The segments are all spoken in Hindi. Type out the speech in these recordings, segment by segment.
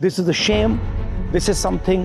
This is a shame. This is something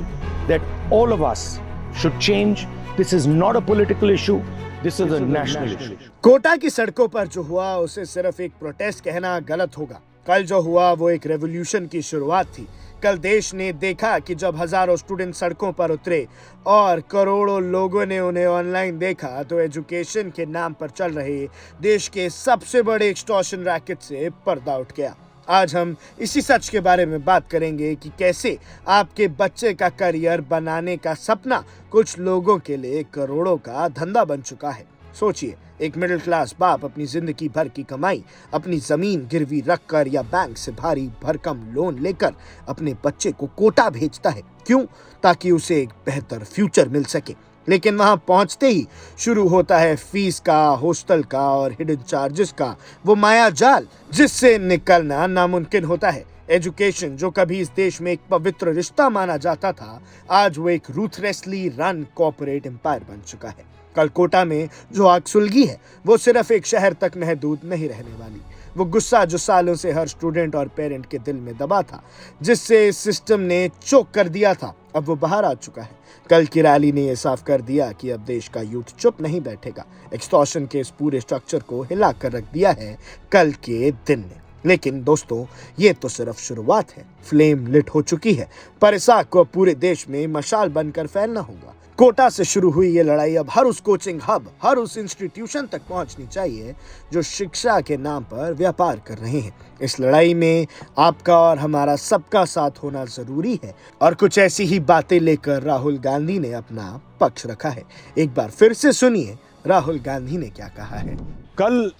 that all of us should change. This is not a political issue. This is a national issue. Kota की सड़कों पर जो हुआ उसे सिर्फ एक प्रोटेस्ट कहना गलत होगा। कल जो हुआ वो एक रेवोल्यूशन की शुरुआत थी। कल देश ने देखा कि जब हजारों स्टूडेंट सड़कों पर उतरे और करोड़ों लोगों ने उन्हें ऑनलाइन देखा तो एजुकेशन के नाम पर चल रहे देश के सबसे बड़े एक्सटॉर्शन रैकेट से पर्दा उठ गया। आज हम इसी सच के बारे में बात करेंगे कि कैसे आपके बच्चे का करियर बनाने का सपना कुछ लोगों के लिए करोड़ों का धंधा बन चुका है। सोचिए, एक मिडिल क्लास बाप अपनी जिंदगी भर की कमाई अपनी जमीन गिरवी रखकर या बैंक से भारी भरकम लोन लेकर अपने बच्चे को कोटा भेजता है। क्यों? ताकि उसे एक बेहतर फ्यूचर मिल सके। लेकिन वहां पहुंचते ही शुरू होता है फीस का, हॉस्टल का और हिडन चार्जेस का वो माया जाल जिससे निकलना नामुमकिन होता है। एजुकेशन जो कभी इस देश में एक पवित्र रिश्ता माना जाता था, आज वो एक रूथलेसली रन कॉर्पोरेट एम्पायर बन चुका है। कल कोटा में जो आग सुलगी है वो सिर्फ एक शहर तक महदूद नहीं रहने वाली। वो गुस्सा जो सालों से हर स्टूडेंट और पेरेंट के दिल में दबा था, जिससे इस सिस्टम ने चोक कर दिया था, अब वो बाहर आ चुका है। कल की रैली ने यह साफ कर दिया कि अब देश का यूथ चुप नहीं बैठेगा। एक्सटॉर्शन के इस पूरे स्ट्रक्चर को हिला कर रख दिया है कल के दिन ने। लेकिन दोस्तों, ये तो सिर्फ शुरुआत है। फ्लेम लिट हो चुकी है, पर इस आग को पूरे देश में मशाल बनकर फैलना होगा। कोटा से शुरू हुई ये लड़ाई अब हर उस कोचिंग हब, हर उस इंस्टीट्यूशन तक पहुंचनी चाहिए जो शिक्षा के नाम पर व्यापार कर रहे हैं। इस लड़ाई में आपका और हमारा सबका साथ होना जरूरी है और कुछ ऐसी ही बातें लेकर राहुल गांधी ने अपना पक्ष रखा है। एक बार फिर से सुनिए राहुल गांधी ने क्या कहा है। कल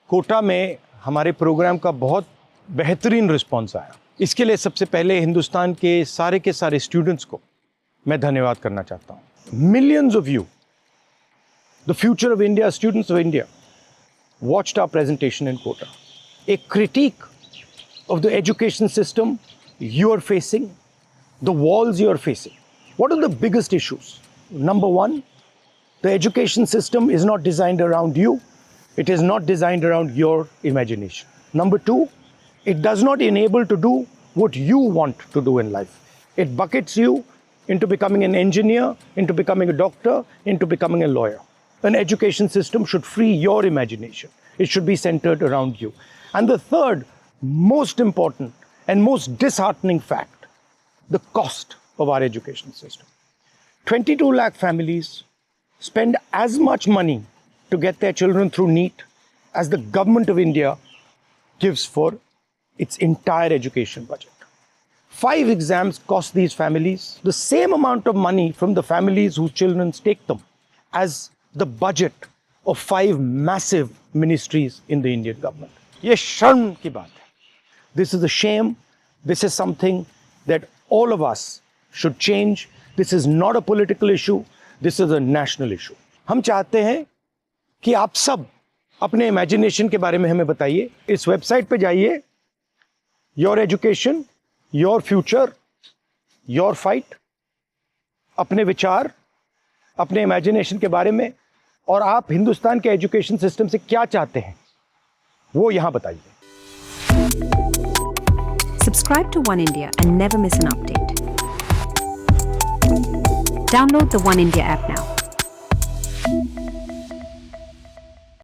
कोटा में हमारे प्रोग्राम का बहुत बेहतरीन रिस्पॉन्स आया। इसके लिए सबसे पहले हिंदुस्तान के सारे स्टूडेंट्स को मैं धन्यवाद करना चाहता हूँ। Millions of you, the future of India, students of India, watched our presentation in Kota. A critique of the education system you are facing, the walls you are facing. What are the biggest issues? Number one, the education system is not designed around you. It is not designed around your imagination. Number two, it does not enable to do what you want to do in life. It buckets you into becoming an engineer, into becoming a doctor, into becoming a lawyer. An education system should free your imagination. It should be centered around you. And the third, most important and most disheartening fact, the cost of our education system. 22 lakh families spend as much money to get their children through NEET as the government of India gives for its entire education budget. 5 exams cost these families the same amount of money from the families whose children take them as the budget of 5 massive ministries in the Indian government. ये शर्म की बात है. This is a shame. This is something that all of us should change. This is not a political issue. This is a national issue. हम चाहते हैं कि आप सब अपने इमेजिनेशन के बारे में हमें बताइए। इस वेबसाइट पे जाइए, your education, your future, your fight. अपने विचार, अपने इमेजिनेशन के बारे में और आप हिंदुस्तान के एजुकेशन सिस्टम से क्या चाहते हैं वो यहां बताइए। Subscribe to One India and never miss an update. Download the One India app now.